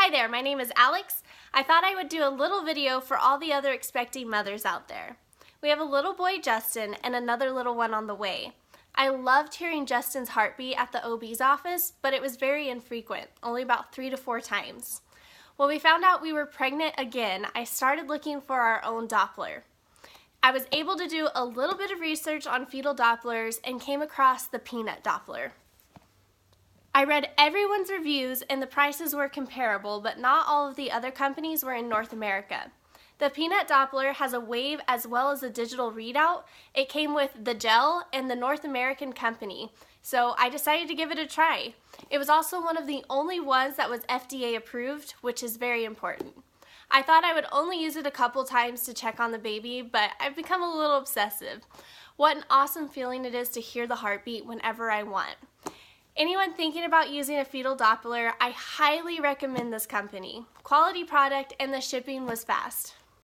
Hi there, my name is Alex. I thought I would do a little video for all the other expecting mothers out there. We have a little boy, Justin, and another little one on the way. I loved hearing Justin's heartbeat at the OB's office, but it was very infrequent, only about 3 to 4 times. When we found out we were pregnant again, I started looking for our own Doppler. I was able to do a little bit of research on fetal Dopplers and came across the peanut Doppler. I read everyone's reviews and the prices were comparable, but not all of the other companies were in North America. The peanut Doppler has a wave as well as a digital readout. It came with the gel and the North American company, so I decided to give it a try. It was also one of the only ones that was FDA approved, which is very important. I thought I would only use it a couple times to check on the baby, but I've become a little obsessive. What an awesome feeling it is to hear the heartbeat whenever I want. Anyone thinking about using a fetal Doppler, I highly recommend this company. Quality product and the shipping was fast.